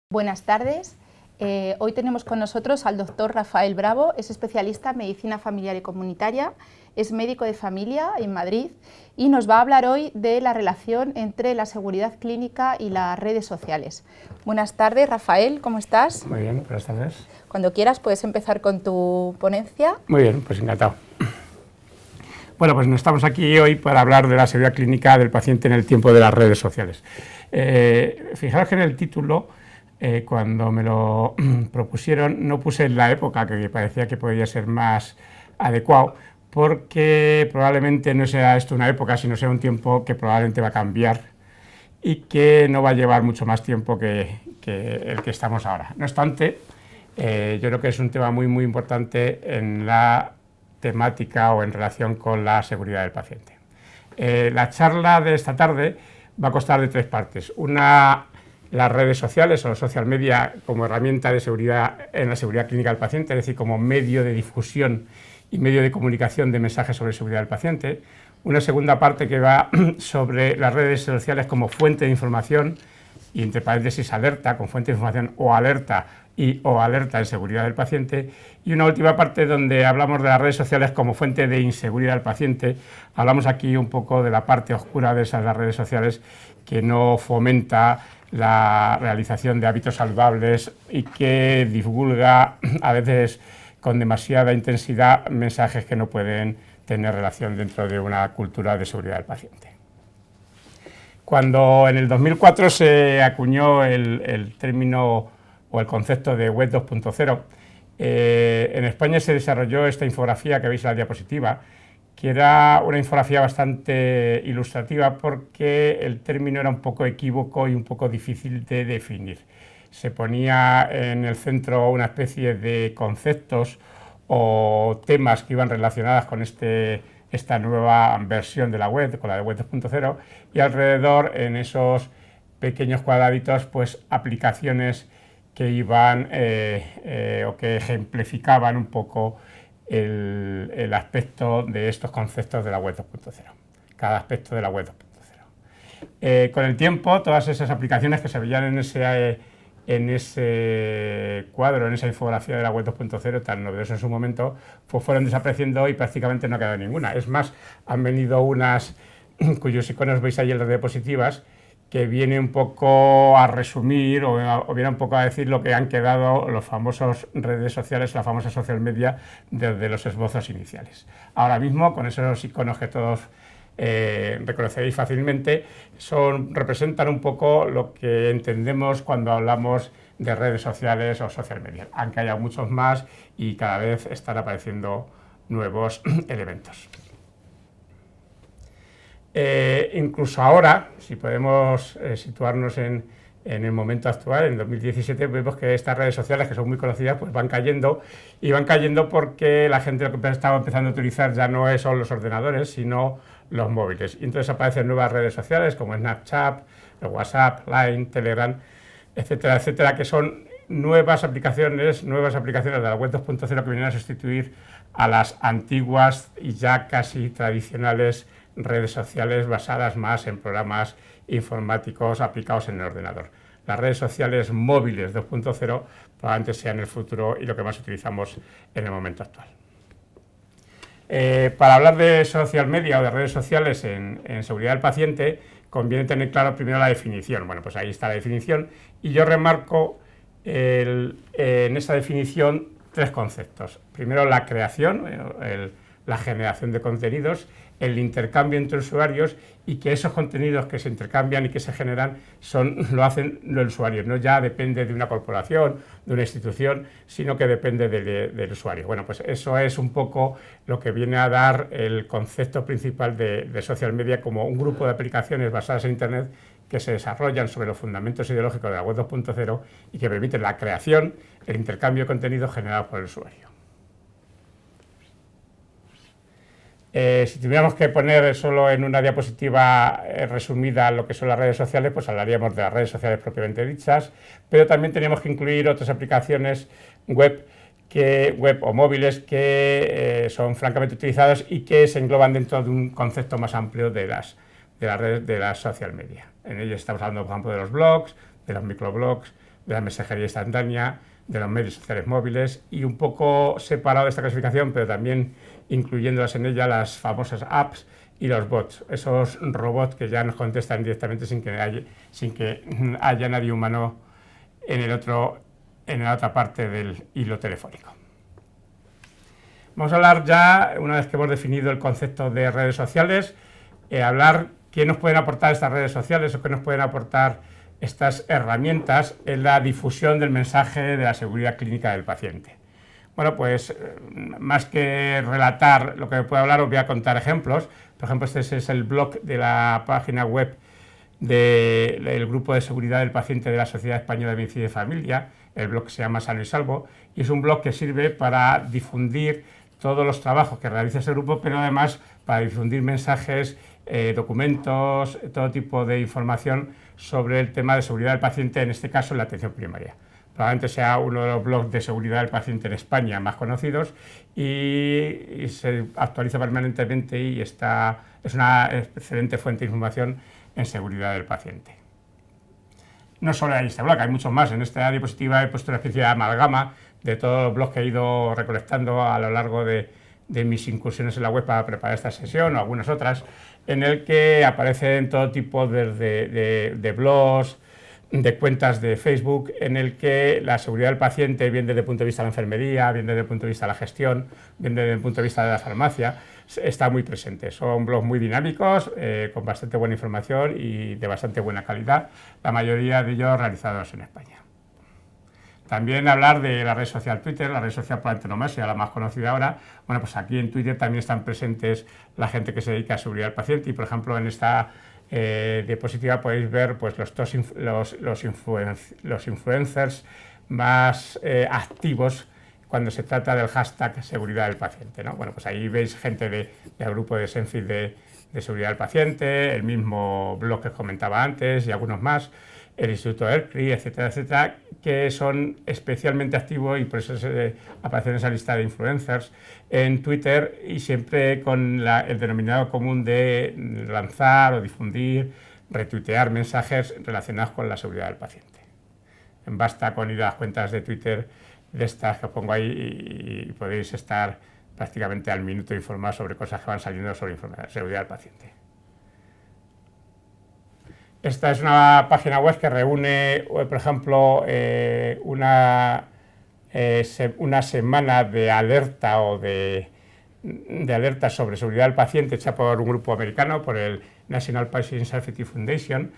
Buenas tardes. Hoy tenemos con nosotros al doctor Rafael Bravo, es especialista en medicina familiar y comunitaria, es médico de familia en Madrid y nos va a hablar hoy de la relación entre la seguridad clínica y las redes sociales. Buenas tardes, Rafael, ¿cómo estás? Muy bien, buenas tardes. Cuando quieras puedes empezar con tu ponencia. Muy bien, pues encantado. Bueno, pues estamos aquí hoy para hablar de la seguridad clínica del paciente en el tiempo de las redes sociales. Fijaros que en el título, cuando me lo propusieron, no puse la época que parecía que podía ser más adecuado, porque probablemente no sea esto una época, sino sea un tiempo que probablemente va a cambiar y que no va a llevar mucho más tiempo que el que estamos ahora. No obstante, yo creo que es un tema muy importante en la temática o en relación con la seguridad del paciente. La charla de esta tarde va a constar de tres partes. Una, las redes sociales o los social media como herramienta de seguridad en la seguridad clínica del paciente, es decir, como medio de difusión y medio de comunicación de mensajes sobre seguridad del paciente. Una segunda parte que va sobre las redes sociales como fuente de información, y entre paréntesis alerta, con fuente de información o alerta en seguridad del paciente, y una última parte donde hablamos de las redes sociales como fuente de inseguridad del paciente. Hablamos aquí un poco de la parte oscura de esas las redes sociales que no fomenta la realización de hábitos saludables y que divulga a veces con demasiada intensidad mensajes que no pueden tener relación dentro de una cultura de seguridad del paciente. Cuando en el 2004 se acuñó el término o el concepto de Web 2.0, en España se desarrolló esta infografía que veis en la diapositiva, que era una infografía bastante ilustrativa porque el término era un poco equívoco y un poco difícil de definir. Se ponía en el centro una especie de conceptos o temas que iban relacionados con esta nueva versión de la web, con la de Web 2.0, y alrededor en esos pequeños cuadraditos pues aplicaciones que iban o que ejemplificaban un poco el aspecto de estos conceptos de la Web 2.0, cada aspecto de la Web 2.0. Con el tiempo, todas esas aplicaciones que se veían en ese cuadro, en esa infografía de la Web 2.0 tan novedosa en su momento, pues fueron desapareciendo y prácticamente no ha quedado ninguna. Es más, han venido unas cuyos iconos veis ahí en las diapositivas, que viene un poco a resumir o viene un poco a decir lo que han quedado los famosos redes sociales, la famosa social media desde los esbozos iniciales. Ahora mismo, con esos iconos que todos reconoceréis fácilmente, representan un poco lo que entendemos cuando hablamos de redes sociales o social media, aunque haya muchos más y cada vez están apareciendo nuevos elementos. Incluso ahora, si podemos situarnos en el momento actual, en 2017, vemos que estas redes sociales, que son muy conocidas, pues van cayendo, y van cayendo porque la gente lo que estaba empezando a utilizar ya no son los ordenadores, sino los móviles. Y entonces aparecen nuevas redes sociales como Snapchat, WhatsApp, Line, Telegram, etcétera, etcétera, que son nuevas aplicaciones de la Web 2.0 que vienen a sustituir a las antiguas y ya casi tradicionales redes sociales basadas más en programas informáticos aplicados en el ordenador. Las redes sociales móviles 2.0 probablemente sean el futuro y lo que más utilizamos en el momento actual. Para hablar de social media o de redes sociales en seguridad del paciente, conviene tener claro primero la definición. Bueno, pues ahí está la definición y yo remarco en esa definición tres conceptos. Primero, la creación, la generación de contenidos, el intercambio entre usuarios y que esos contenidos que se intercambian y que se generan lo hacen los usuarios, no ya depende de una corporación, de una institución, sino que depende del usuario. Bueno, pues eso es un poco lo que viene a dar el concepto principal de social media como un grupo de aplicaciones basadas en Internet que se desarrollan sobre los fundamentos ideológicos de la Web 2.0 y que permiten la creación, el intercambio de contenidos generados por el usuario. Si tuviéramos que poner solo en una diapositiva resumida lo que son las redes sociales, pues hablaríamos de las redes sociales propiamente dichas, pero también tenemos que incluir otras aplicaciones web o móviles que son francamente utilizadas y que se engloban dentro de un concepto más amplio de las redes de las social media. En ellas estamos hablando, por ejemplo, de los blogs, de los microblogs, de la mensajería instantánea, de los medios sociales móviles y un poco separado de esta clasificación, pero también incluyéndolas en ella las famosas apps y los bots, esos robots que ya nos contestan directamente sin que haya nadie humano en la otra parte del hilo telefónico. Vamos a hablar ya, una vez que hemos definido el concepto de redes sociales, hablar qué nos pueden aportar estas redes sociales o qué nos pueden aportar estas herramientas en la difusión del mensaje de la seguridad clínica del paciente. Bueno, pues más que relatar lo que me puedo hablar, os voy a contar ejemplos. Por ejemplo, este es el blog de la página web del Grupo de Seguridad del Paciente de la Sociedad Española de Medicina y Familia. El blog se llama Sano y Salvo y es un blog que sirve para difundir todos los trabajos que realiza ese grupo, pero además para difundir mensajes, documentos, todo tipo de información sobre el tema de seguridad del paciente, en este caso en la atención primaria. Probablemente sea uno de los blogs de seguridad del paciente en España más conocidos y se actualiza permanentemente y es una excelente fuente de información en seguridad del paciente. No solo hay este blog, hay muchos más. En esta diapositiva he puesto una especie de amalgama de todos los blogs que he ido recolectando a lo largo de mis incursiones en la web para preparar esta sesión o algunas otras, en el que aparecen todo tipo de blogs, de cuentas de Facebook, en el que la seguridad del paciente, bien desde el punto de vista de la enfermería, bien desde el punto de vista de la gestión, bien desde el punto de vista de la farmacia, está muy presente. Son blogs muy dinámicos, con bastante buena información y de bastante buena calidad, la mayoría de ellos realizados en España. También hablar de la red social Twitter, la red social por antonomasia, la más conocida ahora. Bueno, pues aquí en Twitter también están presentes la gente que se dedica a seguridad del paciente y, por ejemplo, en esta diapositiva podéis ver pues, los influencers más activos cuando se trata del hashtag seguridad del paciente, ¿no? Bueno, pues ahí veis gente del grupo de Senfield de seguridad del paciente, el mismo blog que os comentaba antes y algunos más, el Instituto ERCRI, etcétera, etcétera, que son especialmente activos y por eso aparecen en esa lista de influencers en Twitter y siempre con el denominador común de lanzar o difundir, retuitear mensajes relacionados con la seguridad del paciente. Basta con ir a las cuentas de Twitter de estas que os pongo ahí y podéis estar prácticamente al minuto informados sobre cosas que van saliendo sobre seguridad del paciente. Esta es una página web que reúne, por ejemplo, una semana de alerta o de alerta sobre seguridad del paciente hecha por un grupo americano, por el National Patient Safety Foundation,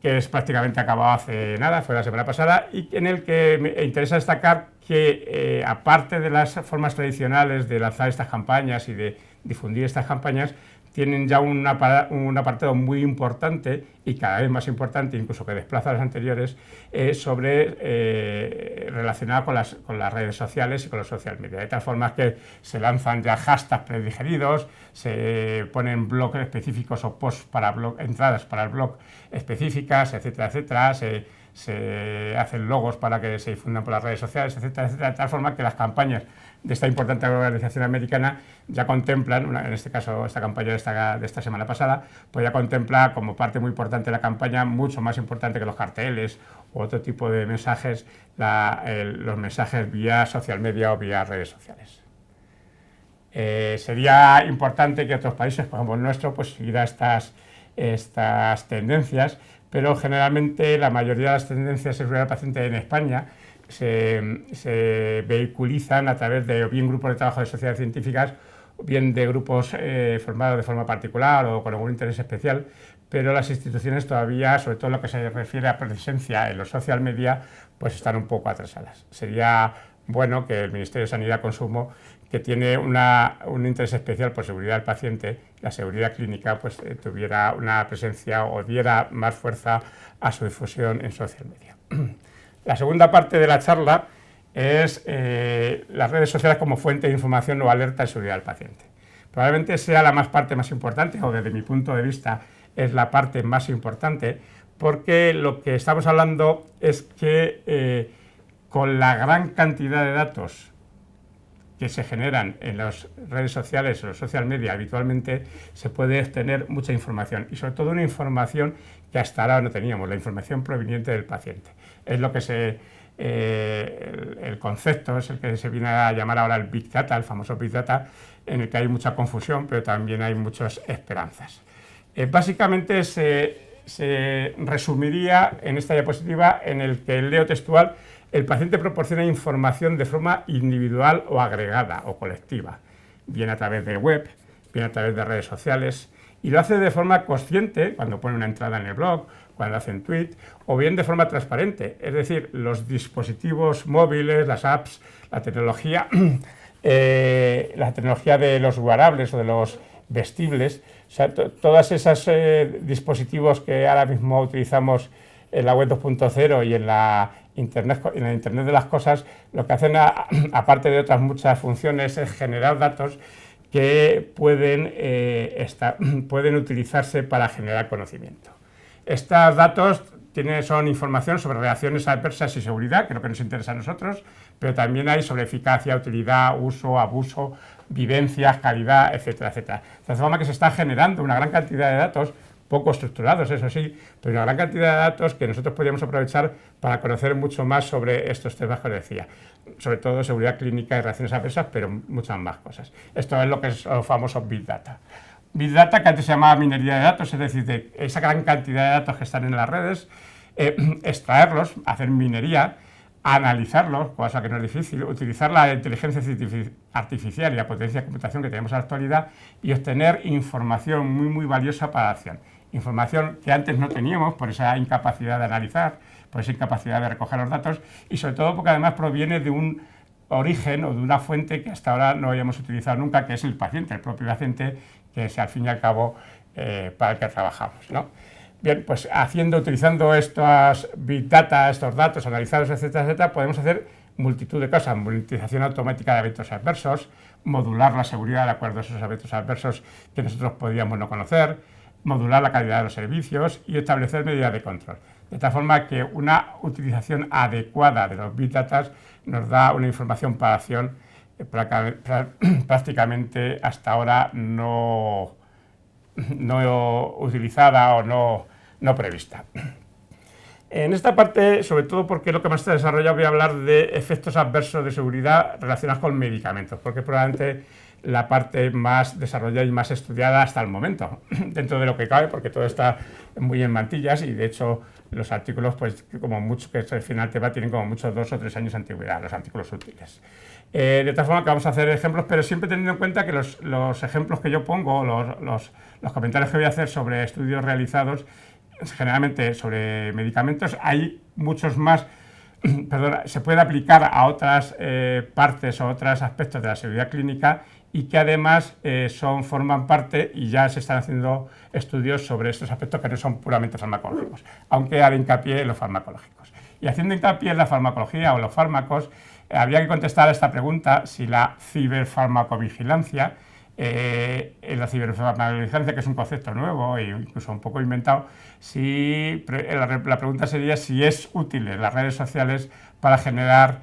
que es prácticamente acabado hace nada, fue la semana pasada, y en el que me interesa destacar que, aparte de las formas tradicionales de lanzar estas campañas y de difundir estas campañas, tienen ya un apartado muy importante y cada vez más importante, incluso que desplaza a las anteriores, relacionado con las redes sociales y con los social media. De tal forma que se lanzan ya hashtags predigeridos, se ponen blogs específicos o posts para blog, entradas para el blog específicas, etcétera, etcétera. Se hacen logos para que se difundan por las redes sociales, etcétera, etcétera, de tal forma que las campañas de esta importante organización americana ya contemplan, en este caso esta campaña de esta semana pasada, pues ya contempla como parte muy importante de la campaña, mucho más importante que los carteles u otro tipo de mensajes, los mensajes vía social media o vía redes sociales. Sería importante que otros países, por ejemplo el nuestro, pues siguiera estas tendencias, pero generalmente la mayoría de las tendencias de seguridad del paciente en España se vehiculizan a través de o bien grupos de trabajo de sociedades científicas o bien de grupos formados de forma particular o con algún interés especial, pero las instituciones todavía, sobre todo en lo que se refiere a presencia en los social media, pues están un poco atrasadas. Sería bueno que el Ministerio de Sanidad y Consumo, que tiene un interés especial por seguridad del paciente, la seguridad clínica, pues tuviera una presencia o diera más fuerza a su difusión en social media. La segunda parte de la charla es las redes sociales como fuente de información o alerta de seguridad del paciente. Probablemente sea la parte más importante, o desde mi punto de vista es la parte más importante, porque lo que estamos hablando es que con la gran cantidad de datos que se generan en las redes sociales o los social media habitualmente, se puede obtener mucha información y sobre todo una información que hasta ahora no teníamos, la información proveniente del paciente. Es lo que el concepto es el que se viene a llamar ahora el Big Data, el famoso Big Data, en el que hay mucha confusión, pero también hay muchas esperanzas. Básicamente se resumiría en esta diapositiva en el que leo textual: el paciente proporciona información de forma individual o agregada o colectiva, bien a través de web, bien a través de redes sociales, y lo hace de forma consciente cuando pone una entrada en el blog, cuando hace un tweet, o bien de forma transparente, es decir, los dispositivos móviles, las apps, la tecnología de los wearables o de los vestibles, o sea, todos esos dispositivos que ahora mismo utilizamos en la web 2.0 y en la Internet de las cosas, lo que hacen, aparte de otras muchas funciones, es generar datos que pueden utilizarse para generar conocimiento. Estos datos son información sobre reacciones adversas y seguridad, que es lo que nos interesa a nosotros, pero también hay sobre eficacia, utilidad, uso, abuso, vivencias, calidad, etcétera, etcétera. De forma que se está generando una gran cantidad de datos, poco estructurados, eso sí, pero una gran cantidad de datos que nosotros podríamos aprovechar para conocer mucho más sobre estos temas que os decía, sobre todo seguridad clínica y reacciones adversas, pero muchas más cosas. Esto es lo que es los famosos Big Data. Big Data, que antes se llamaba minería de datos, es decir, de esa gran cantidad de datos que están en las redes, extraerlos, hacer minería, analizarlos, cosa que no es difícil, utilizar la inteligencia artificial y la potencia de computación que tenemos en la actualidad y obtener información muy, muy valiosa para la acción. Información que antes no teníamos por esa incapacidad de analizar, por esa incapacidad de recoger los datos y sobre todo porque además proviene de un origen o de una fuente que hasta ahora no habíamos utilizado nunca, que es el paciente, el propio paciente, que es al fin y al cabo para el que trabajamos, ¿no? Bien, pues utilizando estos Big Data, estos datos analizados, etcétera, etcétera, podemos hacer multitud de cosas: monitorización automática de eventos adversos, modular la seguridad de acuerdo a esos eventos adversos que nosotros podíamos no conocer, modular la calidad de los servicios y establecer medidas de control. De tal forma que una utilización adecuada de los Big Data nos da una información para acción prácticamente hasta ahora no utilizada o no prevista. En esta parte, sobre todo porque lo que más está desarrollado, voy a hablar de efectos adversos de seguridad relacionados con medicamentos, porque es probablemente la parte más desarrollada y más estudiada hasta el momento, dentro de lo que cabe, porque todo está muy en mantillas y de hecho los artículos, pues como mucho que se refieren al tema, tienen como mucho 2 o 3 años de antigüedad, los artículos útiles. De tal forma que vamos a hacer ejemplos, pero siempre teniendo en cuenta que los ejemplos que yo pongo, los comentarios que voy a hacer sobre estudios realizados, generalmente sobre medicamentos, hay muchos más, se puede aplicar a otras partes o otros aspectos de la seguridad clínica y que además forman parte y ya se están haciendo estudios sobre estos aspectos que no son puramente farmacológicos, aunque haré hincapié en los farmacológicos. Y haciendo hincapié en la farmacología o los fármacos, habría que contestar a esta pregunta si la ciberfarmacovigilancia, que es un concepto nuevo e incluso un poco inventado, la pregunta sería si es útil en las redes sociales para generar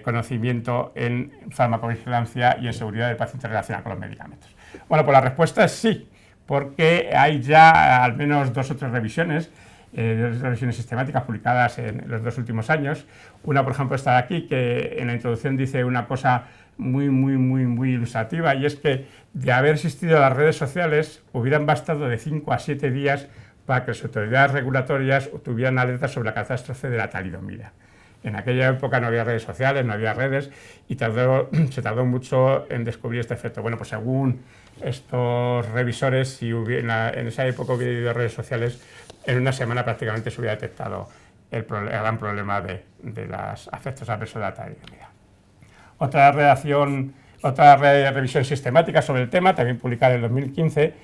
conocimiento en farmacovigilancia y en seguridad del paciente relacionada con los medicamentos. Bueno, pues la respuesta es sí, porque hay ya al menos 2 o 3 revisiones, revisiones sistemáticas publicadas en los 2 últimos años. Una, por ejemplo, está aquí, que en la introducción dice una cosa muy ilustrativa, y es que de haber existido las redes sociales hubieran bastado de 5 a 7 días para que las autoridades regulatorias tuvieran alertas sobre la catástrofe de la talidomida. En aquella época no había redes sociales, no había redes y se tardó mucho en descubrir este efecto. Bueno, pues según estos revisores, si en esa época hubiera habido redes sociales, en una semana prácticamente se hubiera detectado el gran problema de los efectos adversos de la talidomida. Otra revisión sistemática sobre el tema, también publicada en 2015,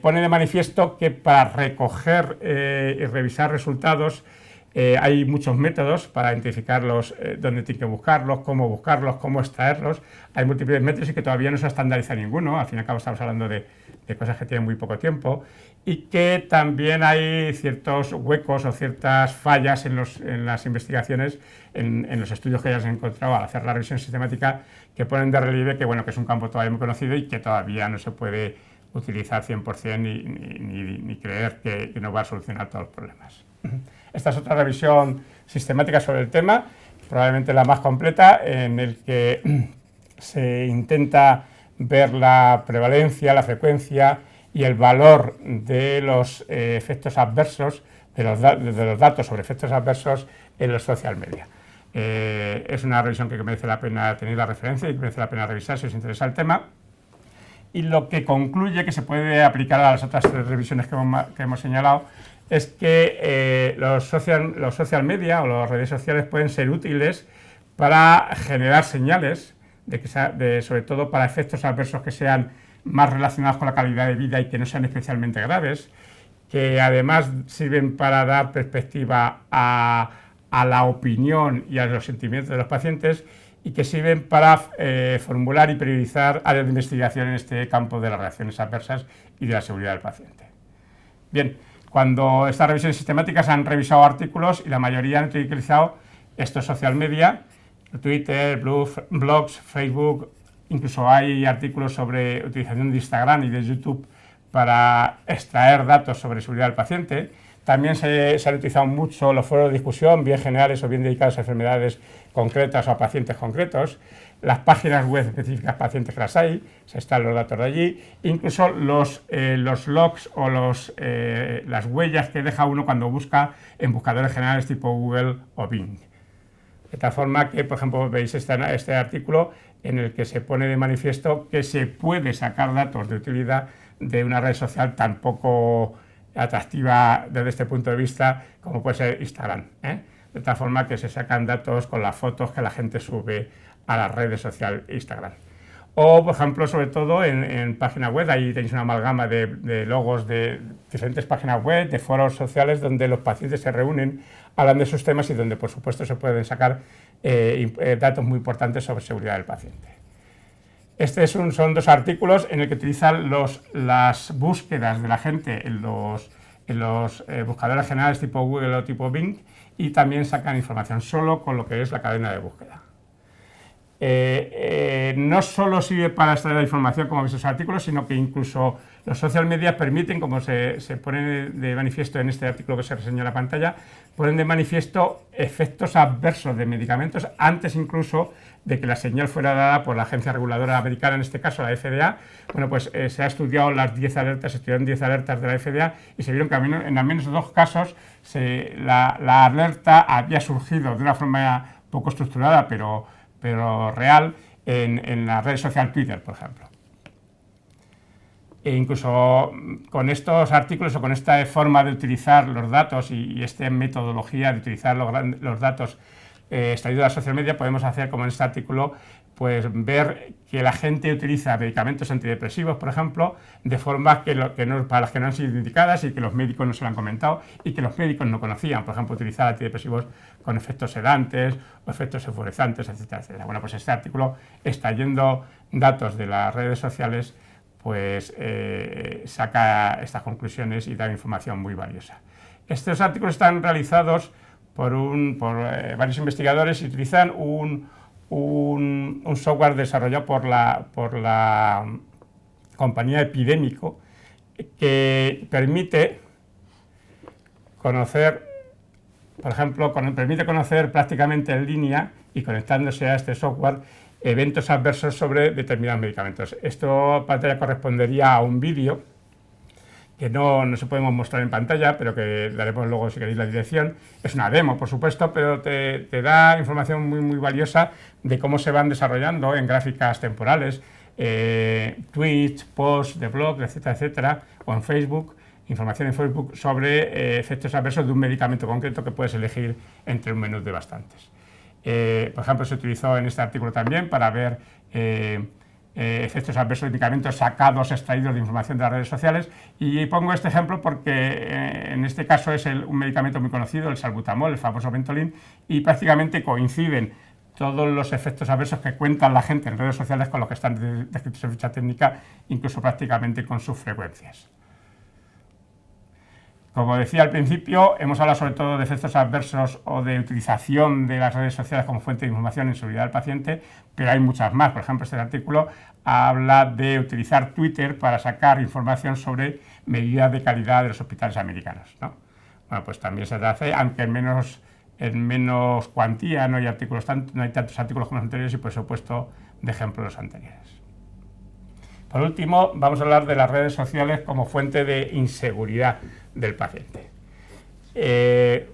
pone de manifiesto que para recoger y revisar resultados Hay muchos métodos para identificarlos, dónde tienen que buscarlos, cómo extraerlos. Hay múltiples métodos y que todavía no se estandariza ninguno. Al fin y al cabo estamos hablando de cosas que tienen muy poco tiempo, y que también hay ciertos huecos o ciertas fallas en las investigaciones, en los estudios que ya se han encontrado al hacer la revisión sistemática, que ponen de relieve que, bueno, que es un campo todavía muy conocido y que todavía no se puede utilizar 100% ni creer que no va a solucionar todos los problemas. Esta es otra revisión sistemática sobre el tema, probablemente la más completa, en el que se intenta ver la prevalencia, la frecuencia y el valor de los efectos adversos, de los datos sobre efectos adversos en los social media. Es una revisión que merece la pena tener la referencia y que merece la pena revisar si os interesa el tema. Y lo que concluye, que se puede aplicar a las otras tres revisiones que hemos señalado, es que los social media o las redes sociales pueden ser útiles para generar señales, sobre todo para efectos adversos que sean más relacionados con la calidad de vida y que no sean especialmente graves, que además sirven para dar perspectiva a la opinión y a los sentimientos de los pacientes, y que sirven para formular y priorizar áreas de investigación en este campo de las reacciones adversas y de la seguridad del paciente. Bien, cuando estas revisiones sistemáticas han revisado artículos y la mayoría han utilizado estos social media, Twitter, blogs, Facebook, incluso hay artículos sobre utilización de Instagram y de YouTube para extraer datos sobre seguridad del paciente. También se han utilizado mucho los foros de discusión, bien generales o bien dedicados a enfermedades concretas o a pacientes concretos. Las páginas web específicas pacientes que las hay, se están los datos de allí. Incluso los logs o las huellas que deja uno cuando busca en buscadores generales tipo Google o Bing. De tal forma que, por ejemplo, veis este artículo en el que se pone de manifiesto que se puede sacar datos de utilidad de una red social tan poco atractiva desde este punto de vista como puede ser Instagram, de tal forma que se sacan datos con las fotos que la gente sube a las redes sociales Instagram. O, por ejemplo, sobre todo en páginas web, ahí tenéis una amalgama de logos de diferentes páginas web, de foros sociales donde los pacientes se reúnen, hablan de sus temas y donde, por supuesto, se pueden sacar datos muy importantes sobre seguridad del paciente. Son dos artículos en el que utilizan las búsquedas de la gente en los buscadores generales tipo Google o tipo Bing, y también sacan información solo con lo que es la cadena de búsqueda. No solo sirve para extraer la información, como veis en los artículos, sino que incluso los social media permiten, como se pone de manifiesto en este artículo que se reseña en la pantalla, ponen de manifiesto efectos adversos de medicamentos antes incluso de que la señal fuera dada por la agencia reguladora americana, en este caso la FDA. Bueno, pues se ha estudiado las 10 alertas, se estudiaron 10 alertas de la FDA y se vieron que en al menos 2 casos la alerta había surgido de una forma poco estructurada, pero real, en la red social Twitter, por ejemplo. E incluso con estos artículos o con esta forma de utilizar los datos y esta metodología de utilizar los datos extraídos de la social media, podemos hacer, como en este artículo, pues ver que la gente utiliza medicamentos antidepresivos, por ejemplo, de formas para las que no han sido indicadas y que los médicos no se lo han comentado y que los médicos no conocían. Por ejemplo, utilizar antidepresivos con efectos sedantes o efectos euforizantes, etcétera, etcétera. Bueno, pues este artículo, extrayendo datos de las redes sociales, pues saca estas conclusiones y da información muy valiosa. Estos artículos están realizados por varios investigadores y utilizan un software desarrollado por la compañía Epidemico, que permite conocer, por ejemplo, permite conocer prácticamente en línea y conectándose a este software eventos adversos sobre determinados medicamentos. Esto pantalla correspondería a un vídeo que no se podemos mostrar en pantalla, pero que daremos luego, si queréis, la dirección. Es una demo, por supuesto, pero te da información muy, muy valiosa de cómo se van desarrollando en gráficas temporales, tweets, posts de blog, etcétera, etcétera, o en Facebook, información en Facebook sobre efectos adversos de un medicamento concreto que puedes elegir entre un menú de bastantes. Por ejemplo, se utilizó en este artículo también para ver efectos adversos de medicamentos sacados, extraídos de información de las redes sociales. Y pongo este ejemplo porque en este caso es un medicamento muy conocido, el salbutamol, el famoso Ventolin, y prácticamente coinciden todos los efectos adversos que cuentan la gente en redes sociales con los que están descritos en ficha técnica, incluso prácticamente con sus frecuencias. Como decía al principio, hemos hablado sobre todo de efectos adversos o de utilización de las redes sociales como fuente de información en seguridad del paciente, pero hay muchas más. Por ejemplo, este artículo habla de utilizar Twitter para sacar información sobre medidas de calidad de los hospitales americanos, ¿no? Bueno, pues también se hace, aunque en menos cuantía, no hay tantos artículos como los anteriores y por supuesto de ejemplos los anteriores. Por último, vamos a hablar de las redes sociales como fuente de inseguridad del paciente.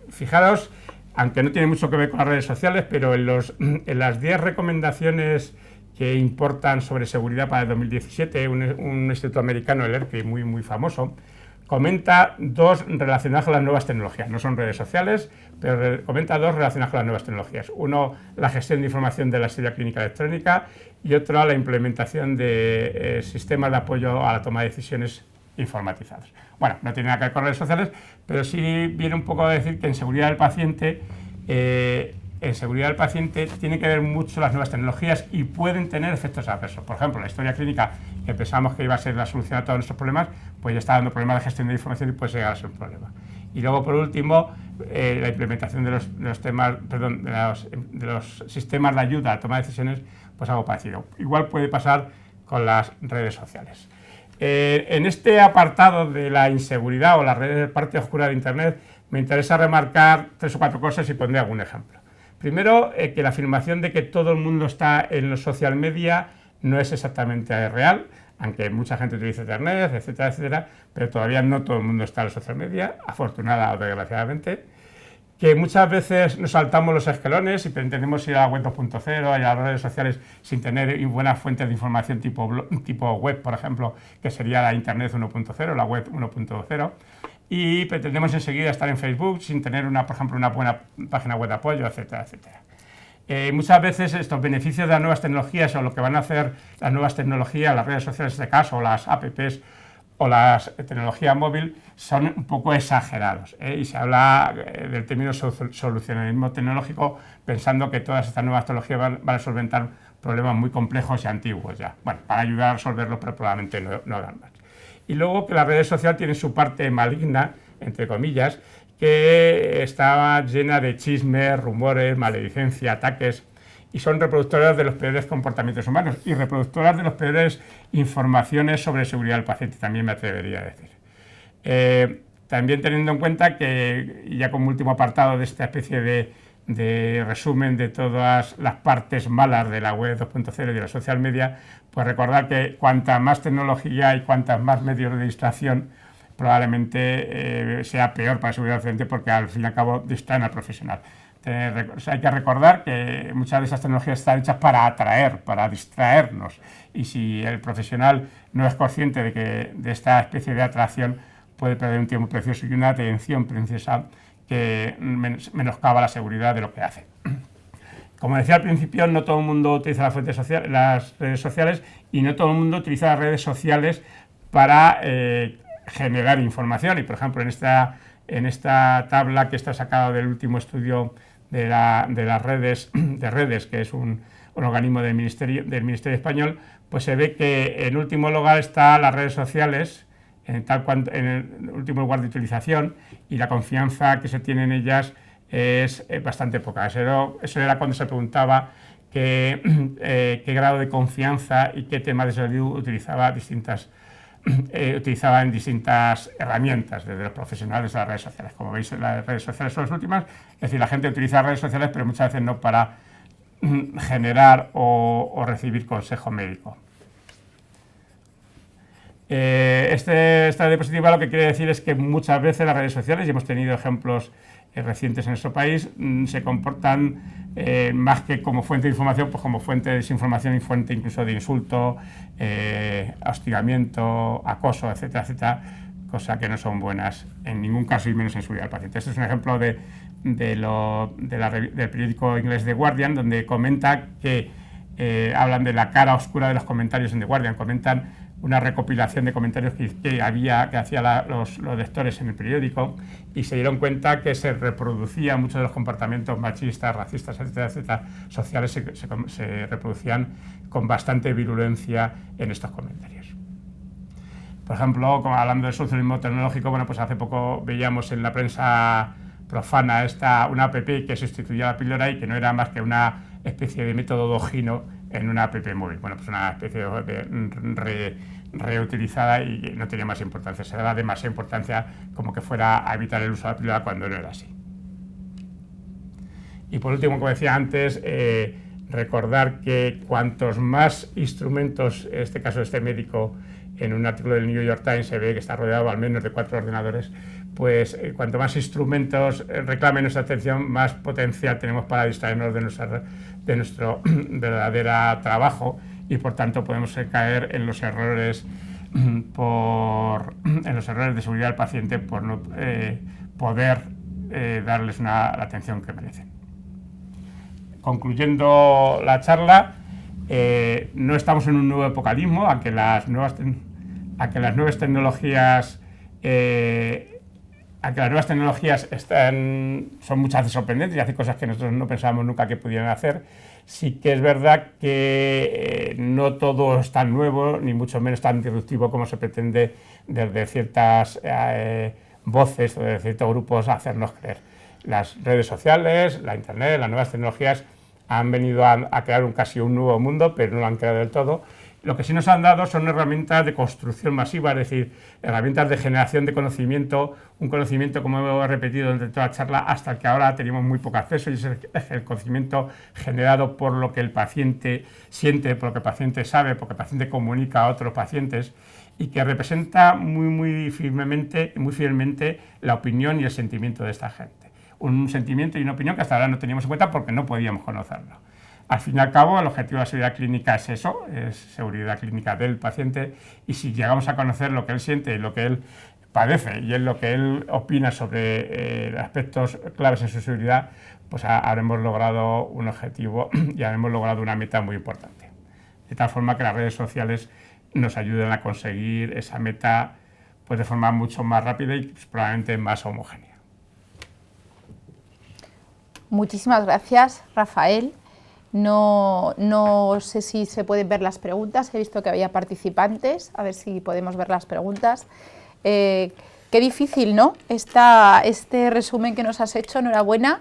Fijaros, aunque no tiene mucho que ver con las redes sociales, pero en las 10 recomendaciones que importan sobre seguridad para el 2017, un instituto americano, el ERPI, muy famoso, comenta 2 relacionadas con las nuevas tecnologías. No son redes sociales, pero comenta 2 relacionadas con las nuevas tecnologías. Uno, la gestión de información de la historia clínica electrónica, y otro, la implementación de sistemas de apoyo a la toma de decisiones informatizados. Bueno, no tiene nada que ver con redes sociales, pero sí viene un poco a decir que en seguridad del paciente tiene que ver mucho las nuevas tecnologías y pueden tener efectos adversos. Por ejemplo, la historia clínica, que pensamos que iba a ser la solución a todos nuestros problemas, pues ya está dando problemas de gestión de información y puede llegar a ser un problema. Y luego, por último, la implementación de los sistemas de ayuda a la toma de decisiones, pues algo parecido. Igual puede pasar con las redes sociales. En este apartado de la inseguridad o la parte oscura de Internet, me interesa remarcar 3 o 4 cosas y pondré algún ejemplo. Primero, que la afirmación de que todo el mundo está en los social media no es exactamente real, aunque mucha gente utiliza Internet, etcétera, etcétera, pero todavía no todo el mundo está en los social media, afortunada o desgraciadamente. Que muchas veces nos saltamos los escalones y pretendemos ir a la web 2.0 y a las redes sociales sin tener buenas fuentes de información tipo web, por ejemplo, que sería la Internet 1.0, la web 1.0. Y pretendemos enseguida estar en Facebook sin tener, por ejemplo, una buena página web de apoyo, etcétera, etcétera. Muchas veces estos beneficios de las nuevas tecnologías o lo que van a hacer las nuevas tecnologías, las redes sociales en este caso, o las apps o la tecnología móvil, son un poco exagerados, y se habla del término solucionismo tecnológico pensando que todas estas nuevas tecnologías van a solventar problemas muy complejos y antiguos ya. Bueno, para ayudar a resolverlos, pero probablemente no dan más. Y luego que las redes sociales tienen su parte maligna, entre comillas, que está llena de chismes, rumores, maledicencia, ataques, y son reproductoras de los peores comportamientos humanos y reproductoras de las peores informaciones sobre seguridad del paciente, también me atrevería a decir. También teniendo en cuenta que, ya como último apartado de esta especie de resumen de todas las partes malas de la web 2.0 y de la social media, pues recordar que cuanta más tecnología y cuantas más medios de distracción, probablemente sea peor para la seguridad del paciente, porque al fin y al cabo distraen al profesional. Hay que recordar que muchas de esas tecnologías están hechas para atraer, para distraernos, y si el profesional no es consciente de esta especie de atracción, puede perder un tiempo precioso y una atención preciosa que menoscaba la seguridad de lo que hace. Como decía al principio, no todo el mundo utiliza las redes sociales y no todo el mundo utiliza las redes sociales para generar información. Y, por ejemplo, en esta tabla que está sacada del último estudio de las redes, que es un organismo del Ministerio Español, pues se ve que en último lugar están las redes sociales, en el último lugar de utilización, y la confianza que se tiene en ellas es bastante poca. Eso era cuando se preguntaba qué grado de confianza y qué temas de salud utilizaba en distintas herramientas, desde los profesionales a las redes sociales. Como veis, las redes sociales son las últimas, es decir, la gente utiliza redes sociales, pero muchas veces no para generar o recibir consejo médico. Esta diapositiva lo que quiere decir es que muchas veces las redes sociales, y hemos tenido ejemplos recientes en nuestro país, se comportan más que como fuente de información, pues como fuente de desinformación y fuente incluso de insulto, hostigamiento, acoso, etcétera, etcétera, cosas que no son buenas en ningún caso y menos en seguridad del paciente. Este es un ejemplo del periódico inglés The Guardian, donde comenta que hablan de la cara oscura de los comentarios en The Guardian, comentan una recopilación de comentarios que hacían los lectores en el periódico, y se dieron cuenta que se reproducían muchos de los comportamientos machistas, racistas, etcétera, sociales, se reproducían con bastante virulencia en estos comentarios. Por ejemplo, como hablando del socialismo tecnológico, bueno, pues hace poco veíamos en la prensa profana una app que sustituía a la píldora y que no era más que una especie de método Dojino en una app móvil. Bueno, pues una especie de reutilizada y no tenía más importancia. Se daba demasiada importancia como que fuera a evitar el uso de la píldora cuando no era así. Y por último, como decía antes, recordar que cuantos más instrumentos, en este caso este médico, en un artículo del New York Times se ve que está rodeado al menos de 4 ordenadores, pues cuanto más instrumentos reclamen nuestra atención, más potencial tenemos para distraernos de nuestro verdadero trabajo, y por tanto podemos caer en los errores de seguridad del paciente por no poder darles la atención que merecen. Concluyendo la charla, no estamos en un nuevo epocalismo, aunque las nuevas tecnologías son muchas veces sorprendentes y hacen cosas que nosotros no pensábamos nunca que pudieran hacer. Sí que es verdad que no todo es tan nuevo, ni mucho menos tan disruptivo como se pretende desde ciertas voces o de ciertos grupos hacernos creer. Las redes sociales, la internet, las nuevas tecnologías han venido a crear casi un nuevo mundo, pero no lo han creado del todo. Lo que sí nos han dado son herramientas de construcción masiva, es decir, herramientas de generación de conocimiento, un conocimiento, como hemos repetido durante toda la charla, hasta el que ahora tenemos muy poco acceso, y es el conocimiento generado por lo que el paciente siente, por lo que el paciente sabe, por lo que el paciente comunica a otros pacientes, y que representa muy fielmente la opinión y el sentimiento de esta gente. Un sentimiento y una opinión que hasta ahora no teníamos en cuenta porque no podíamos conocerlo. Al fin y al cabo, el objetivo de la seguridad clínica es eso, es seguridad clínica del paciente, y si llegamos a conocer lo que él siente y lo que él padece y es lo que él opina sobre aspectos claves en su seguridad, pues habremos logrado un objetivo y habremos logrado una meta muy importante. De tal forma que las redes sociales nos ayuden a conseguir esa meta pues de forma mucho más rápida y pues, probablemente más homogénea. Muchísimas gracias, Rafael. No sé si se pueden ver las preguntas, he visto que había participantes, a ver si podemos ver las preguntas. Qué difícil, ¿no? Este resumen que nos has hecho, enhorabuena,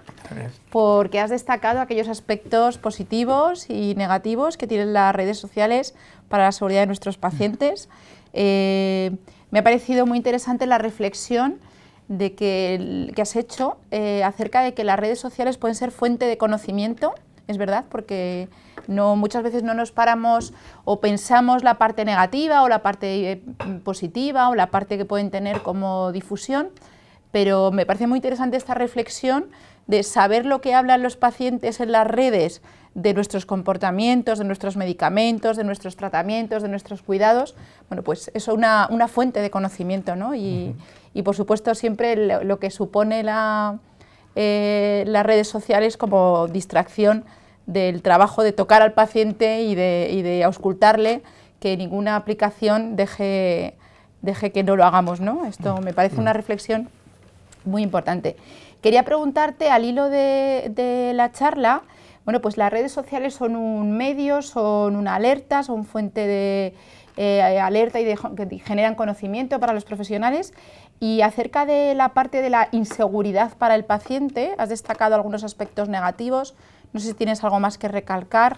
porque has destacado aquellos aspectos positivos y negativos que tienen las redes sociales para la seguridad de nuestros pacientes. Me ha parecido muy interesante la reflexión que has hecho acerca de que las redes sociales pueden ser fuente de conocimiento. Es verdad, porque muchas veces no nos paramos o pensamos la parte negativa o la parte positiva o la parte que pueden tener como difusión, pero me parece muy interesante esta reflexión de saber lo que hablan los pacientes en las redes de nuestros comportamientos, de nuestros medicamentos, de nuestros tratamientos, de nuestros cuidados. Bueno, pues eso es una fuente de conocimiento, ¿no? Y por supuesto siempre lo que supone las redes sociales como distracción del trabajo de tocar al paciente y de auscultarle, que ninguna aplicación deje que no lo hagamos, ¿no? Esto me parece una reflexión muy importante. Quería preguntarte, al hilo de la charla, bueno, pues las redes sociales son un medio, son una alerta, son fuente de alerta y que generan conocimiento para los profesionales. Y acerca de la parte de la inseguridad para el paciente, has destacado algunos aspectos negativos. No sé si tienes algo más que recalcar.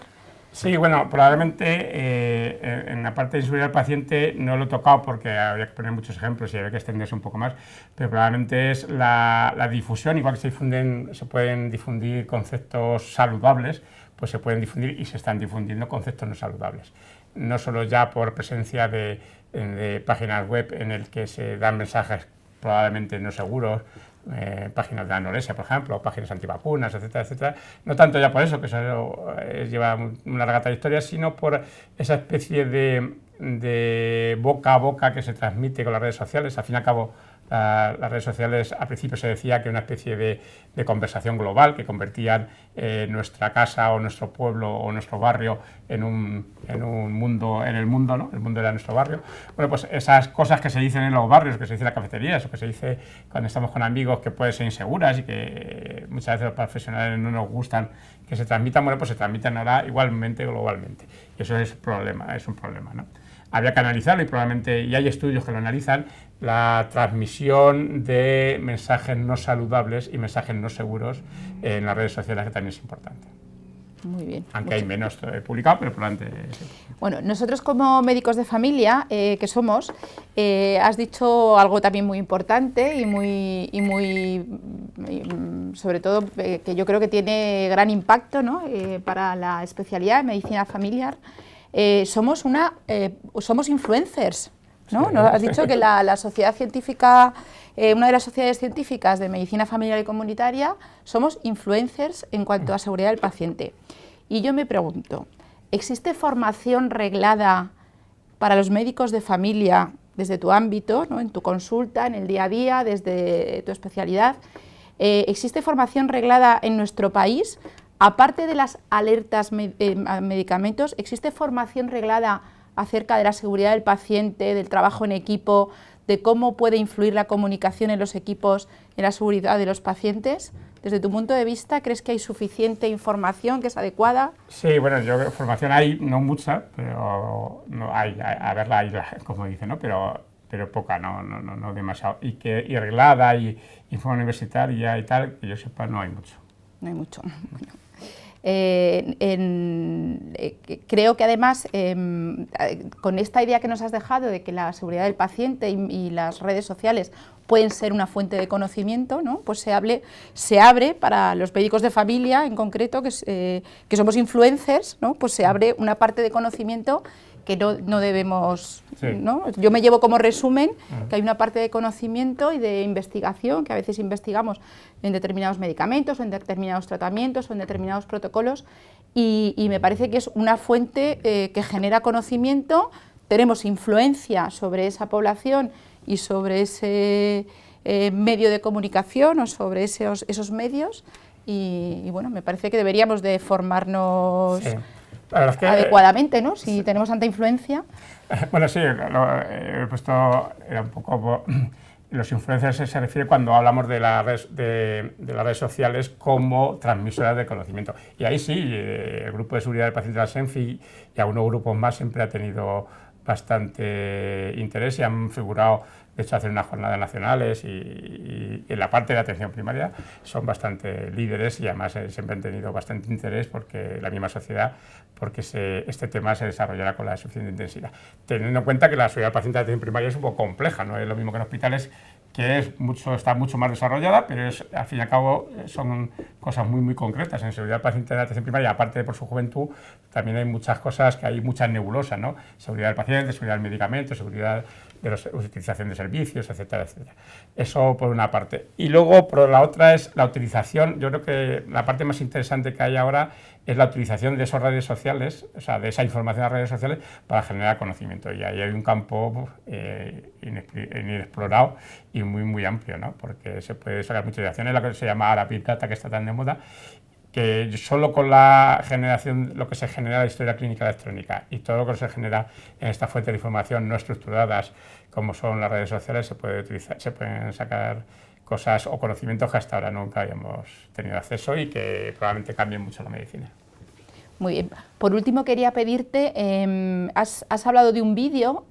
Sí, bueno, probablemente en la parte de inseguridad del paciente no lo he tocado porque habría que poner muchos ejemplos y habría que extenderse un poco más, pero probablemente es la difusión, igual que se pueden difundir conceptos saludables, pues se pueden difundir y se están difundiendo conceptos no saludables. No solo ya por presencia de páginas web en el que se dan mensajes probablemente no seguros, páginas de anorexia, por ejemplo, páginas antivacunas, etcétera, etcétera. No tanto ya por eso, que eso lleva una larga trayectoria, sino por esa especie de boca a boca que se transmite con las redes sociales. Al fin y al cabo, Las redes sociales, al principio se decía que era una especie de conversación global, que convertían nuestra casa o nuestro pueblo o nuestro barrio en un mundo, en el mundo, ¿no? El mundo era nuestro barrio. Bueno, pues esas cosas que se dicen en los barrios, que se dicen en las cafeterías, o que se dice cuando estamos con amigos, que pueden ser inseguras y que muchas veces los profesionales no nos gustan que se transmitan, bueno, pues se transmiten ahora igualmente globalmente. Y eso es un problema, ¿no? Habría que analizarlo y probablemente, y hay estudios que lo analizan, la transmisión de mensajes no saludables y mensajes no seguros en las redes sociales, que también es importante. Muy bien. Aunque hay menos publicado, pero probablemente sí. Bueno, nosotros como médicos de familia que somos, has dicho algo también muy importante y sobre todo que yo creo que tiene gran impacto, ¿no? Para la especialidad de medicina familiar. Somos influencers, ¿no? Sí. Nos has dicho que la sociedad científica, una de las sociedades científicas de medicina familiar y comunitaria, somos influencers en cuanto a seguridad del paciente. Y yo me pregunto, ¿existe formación reglada para los médicos de familia desde tu ámbito, ¿no? En tu consulta, en el día a día, desde tu especialidad? ¿Existe formación reglada en nuestro país? Aparte de las alertas a medicamentos, ¿existe formación reglada acerca de la seguridad del paciente, del trabajo en equipo, de cómo puede influir la comunicación en los equipos en la seguridad de los pacientes? Desde tu punto de vista, ¿crees que hay suficiente información que es adecuada? Sí, bueno, yo creo que formación hay, no mucha, pero no hay, a verla hay, como dice, ¿no? Pero poca, no demasiado. Y reglada y información universitaria y tal, que yo sepa, no hay mucho. No hay mucho. Bueno. Creo que además con esta idea que nos has dejado de que la seguridad del paciente y las redes sociales pueden ser una fuente de conocimiento, ¿no? Pues se abre para los médicos de familia en concreto, que somos influencers, ¿no? Pues se abre una parte de conocimiento que no debemos, sí, ¿no? Yo me llevo como resumen que hay una parte de conocimiento y de investigación, que a veces investigamos en determinados medicamentos, o en determinados tratamientos, o en determinados protocolos, y me parece que es una fuente que genera conocimiento, tenemos influencia sobre esa población y sobre ese medio de comunicación o sobre esos medios, y bueno, me parece que deberíamos de formarnos... Sí. La verdad es que, adecuadamente, ¿no? Si sí, tenemos tanta influencia. Bueno, sí, he puesto era un poco... Los influencers se refiere cuando hablamos de las redes sociales como transmisoras de conocimiento. Y ahí sí, el grupo de seguridad del paciente de la SENFI y algunos grupos más siempre ha tenido bastante interés y han figurado, de hecho, hacer unas jornadas nacionales y en la parte de atención primaria son bastante líderes y además siempre han tenido bastante interés porque la misma sociedad, porque este tema se desarrollará con la suficiente intensidad. Teniendo en cuenta que la seguridad del paciente de atención primaria es un poco compleja, no es lo mismo que en hospitales, que está mucho más desarrollada, pero al fin y al cabo son cosas muy concretas. En seguridad del paciente de atención primaria, aparte de por su juventud, también hay muchas cosas, que hay muchas nebulosas, ¿no? Seguridad del paciente, seguridad del medicamento, seguridad de la utilización de servicios, etcétera, etcétera. Eso por una parte. Y luego, por la otra, es la utilización. Yo creo que la parte más interesante que hay ahora es la utilización de esas redes sociales, o sea, de esa información en las redes sociales para generar conocimiento. Y ahí hay un campo inexplorado y muy amplio, ¿no? Porque se puede sacar mucha dirección. Es lo que se llama ahora Big Data, que está tan de moda, que solo con la generación, lo que se genera de la historia clínica electrónica y todo lo que se genera en estas fuentes de información no estructuradas, como son las redes sociales, se pueden sacar cosas o conocimientos que hasta ahora nunca habíamos tenido acceso y que probablemente cambien mucho la medicina. Muy bien. Por último, quería pedirte, has hablado de un vídeo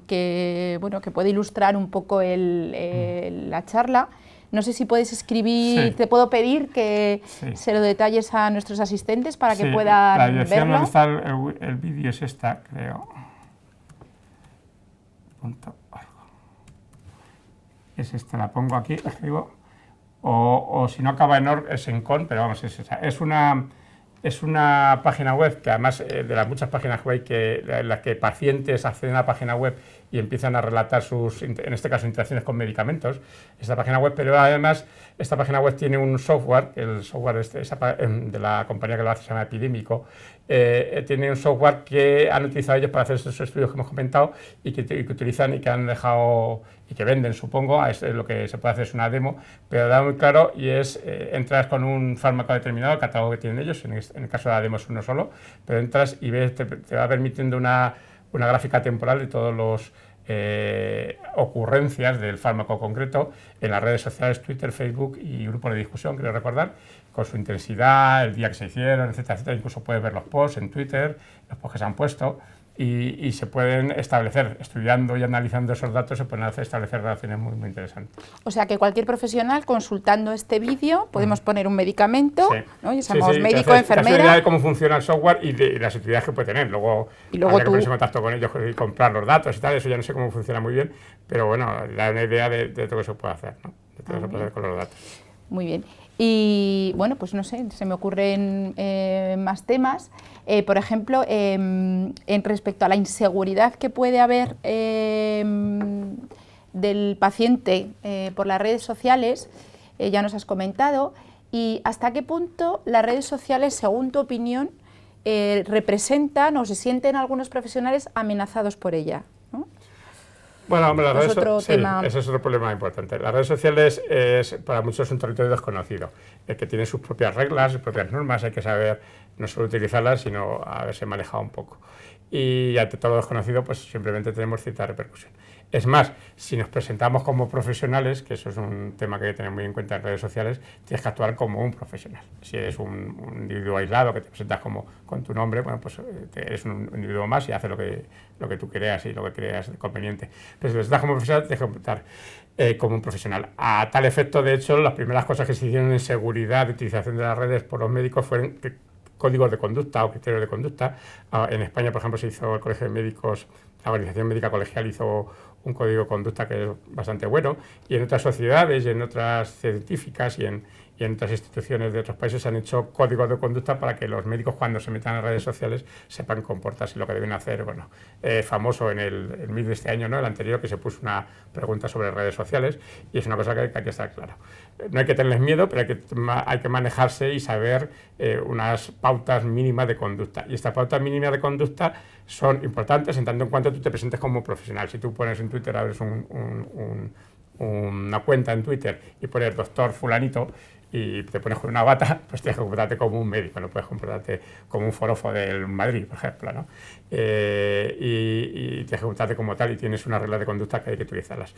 que puede ilustrar un poco la charla. No sé si puedes escribir, sí. Te puedo pedir que sí. Se lo detalles a nuestros asistentes para que puedan verlo. La dirección donde está el vídeo es esta, creo. Es esta, la pongo aquí, la escribo. O si no acaba en org, es en con, pero vamos, es esa. Es una página web que además de las muchas páginas web en las que pacientes acceden a la página web y empiezan a relatar en este caso, interacciones con medicamentos, esta página web, pero además esta página web tiene un software, el software de la compañía que lo hace se llama Epidémico, tiene un software que han utilizado ellos para hacer estos estudios que hemos comentado y que utilizan y que han dejado y que venden, supongo. Lo que se puede hacer es una demo, pero da muy claro y entras con un fármaco determinado, el catálogo que tienen ellos, en el caso de la demo es uno solo, pero entras y ves, te va permitiendo una gráfica temporal de todos los ocurrencias del fármaco concreto en las redes sociales, Twitter, Facebook y grupos de discusión, creo recordar, con su intensidad, el día que se hicieron, etcétera, etcétera. Incluso puedes ver los posts en Twitter, los posts que se han puesto, y se pueden establecer, estudiando y analizando esos datos, se pueden establecer relaciones muy, muy interesantes. O sea que cualquier profesional, consultando este vídeo, podemos poner un medicamento, sí. ¿no? Ya sabemos, sí, médico, enfermera... Te hace idea de cómo funciona el software y de las utilidades que puede tener. Luego habría que ponerse en contacto con ellos y comprar los datos y tal, eso ya no sé cómo funciona muy bien, pero bueno, da una idea de todo lo que se puede hacer, ¿no? De todo lo que se puede hacer con los datos. Muy bien. Y bueno, pues no sé, se me ocurren más temas. Por ejemplo, en respecto a la inseguridad que puede haber del paciente por las redes sociales, ya nos has comentado, y hasta qué punto las redes sociales, según tu opinión, representan o se sienten algunos profesionales amenazados por ella, ¿no? Bueno, hombre, ese es otro problema importante. Las redes sociales para muchos es un territorio desconocido, que tiene sus propias reglas, sus propias normas, hay que saber no solo utilizarlas, sino haberse manejado un poco. Y ante todo lo desconocido, pues simplemente tenemos cierta repercusión. Es más, si nos presentamos como profesionales, que eso es un tema que hay que tener muy en cuenta en redes sociales, tienes que actuar como un profesional. Si eres un individuo aislado, que te presentas con tu nombre, bueno, pues eres un individuo más y haces lo que tú creas y lo que creas conveniente. Pero si te presentas como profesional, tienes que comportar como un profesional. A tal efecto, de hecho, las primeras cosas que se hicieron en seguridad de utilización de las redes por los médicos fueron códigos de conducta o criterios de conducta. En España, por ejemplo, se hizo el Colegio de Médicos, la Organización Médica Colegial hizo un código de conducta que es bastante bueno, y en otras sociedades y en otras científicas y en otras instituciones de otros países se han hecho códigos de conducta para que los médicos, cuando se metan en redes sociales, sepan comportarse lo que deben hacer. Bueno, famoso en el MIR de este año, ¿no? El anterior, que se puso una pregunta sobre redes sociales, y es una cosa que hay que estar claro. No hay que tenerles miedo, pero hay que manejarse y saber unas pautas mínimas de conducta. Y estas pautas mínimas de conducta son importantes en tanto en cuanto tú te presentes como profesional. Si tú pones en Twitter, abres una cuenta en Twitter y pones doctor fulanito y te pones con una bata, pues tienes que comportarte como un médico, no puedes comportarte como un forofo del Madrid, por ejemplo, ¿no? Y tienes que comportarte como tal y tienes una regla de conducta que hay que utilizarlas.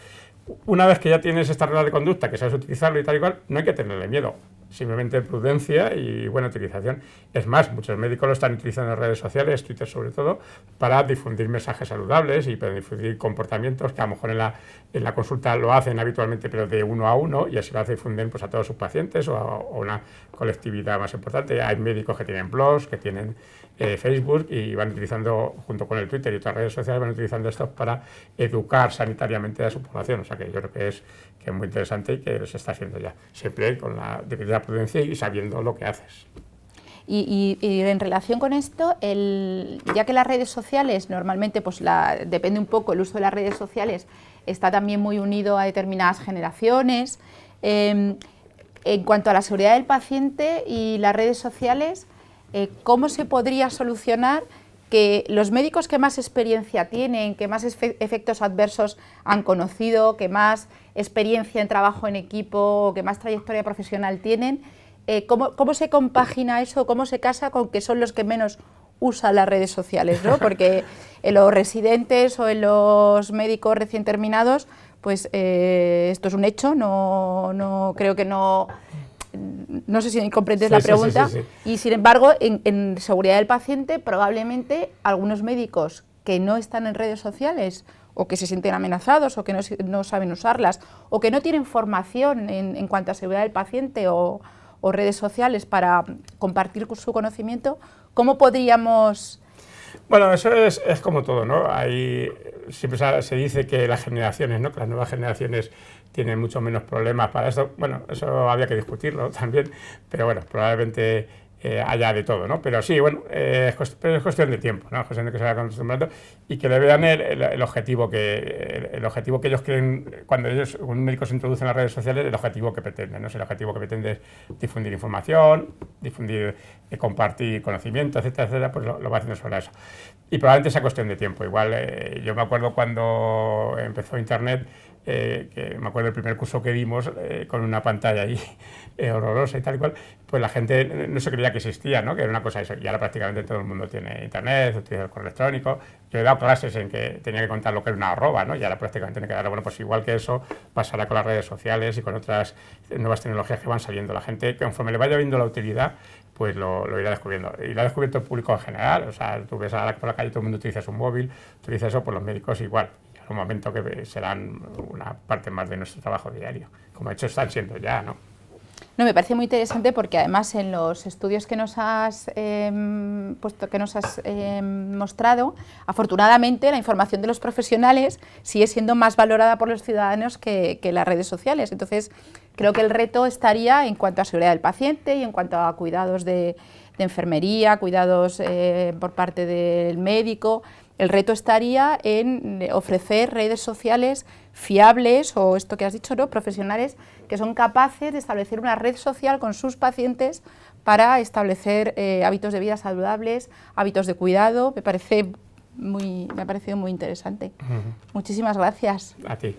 Una vez que ya tienes esta regla de conducta, que sabes utilizarlo y tal y cual, no hay que tenerle miedo. Simplemente prudencia y buena utilización. Es más, muchos médicos lo están utilizando en redes sociales, Twitter sobre todo, para difundir mensajes saludables y para difundir comportamientos que a lo mejor en la consulta lo hacen habitualmente, pero de uno a uno, y así lo difunden pues, a todos sus pacientes o a una colectividad más importante. Hay médicos que tienen blogs, que tienen Facebook y van utilizando, junto con el Twitter y otras redes sociales, van utilizando esto para educar sanitariamente a su población. O sea que yo creo que es muy interesante y que se está haciendo ya, siempre con la debida prudencia y sabiendo lo que haces. Y en relación con esto, ya que las redes sociales normalmente, pues depende un poco, el uso de las redes sociales está también muy unido a determinadas generaciones. En cuanto a la seguridad del paciente y las redes sociales, ¿cómo se podría solucionar que los médicos que más experiencia tienen, que más efectos adversos han conocido, que más experiencia en trabajo en equipo, que más trayectoria profesional tienen, ¿cómo se compagina eso, cómo se casa con que son los que menos usan las redes sociales, ¿no? Porque en los residentes o en los médicos recién terminados, pues esto es un hecho, no creo que no sé si comprendes la pregunta, sí. Y sin embargo, en seguridad del paciente, probablemente algunos médicos que no están en redes sociales o que se sienten amenazados o que no saben usarlas o que no tienen formación en cuanto a seguridad del paciente o redes sociales para compartir su conocimiento, ¿cómo podríamos...? Bueno, eso es como todo, ¿no? Siempre se dice que las generaciones, ¿no? Que las nuevas generaciones tienen mucho menos problemas para esto. Bueno, eso había que discutirlo también, pero bueno, probablemente haya de todo, ¿no? Pero sí, bueno, es cuestión de tiempo, ¿no? Es cuestión de que se vaya acostumbrando y que le vean el objetivo que ellos creen, cuando un médico se introduce en las redes sociales, el objetivo que pretende, ¿no? Si el objetivo que pretende es difundir información, compartir conocimiento, etcétera, etcétera, pues lo va haciendo sobre eso. Y probablemente sea cuestión de tiempo. Igual, yo me acuerdo cuando empezó Internet, que me acuerdo del primer curso que dimos con una pantalla ahí horrorosa y tal y cual, pues la gente no se creía que existía, ¿no? Que era una cosa eso. Y ahora prácticamente todo el mundo tiene Internet, utiliza el correo electrónico. Yo he dado clases en que tenía que contar lo que era una arroba, ¿no? Y ahora prácticamente tiene que dar, bueno, pues igual que eso, pasará con las redes sociales y con otras nuevas tecnologías que van saliendo. La gente, conforme le vaya viendo la utilidad, pues lo irá descubriendo. Y lo ha descubierto el público en general. O sea, tú ves ahora por la calle, todo el mundo utiliza su móvil, utiliza eso, pues los médicos igual. En un momento que serán una parte más de nuestro trabajo diario, como de hecho están siendo ya, ¿no? No, me parece muy interesante porque además en los estudios que nos has mostrado, afortunadamente la información de los profesionales sigue siendo más valorada por los ciudadanos que las redes sociales. Entonces, creo que el reto estaría en cuanto a seguridad del paciente y en cuanto a cuidados de enfermería, cuidados por parte del médico. El reto estaría en ofrecer redes sociales fiables, o esto que has dicho, ¿no? Profesionales que son capaces de establecer una red social con sus pacientes para establecer hábitos de vida saludables, hábitos de cuidado. Me ha parecido muy interesante. Muchísimas gracias. A ti.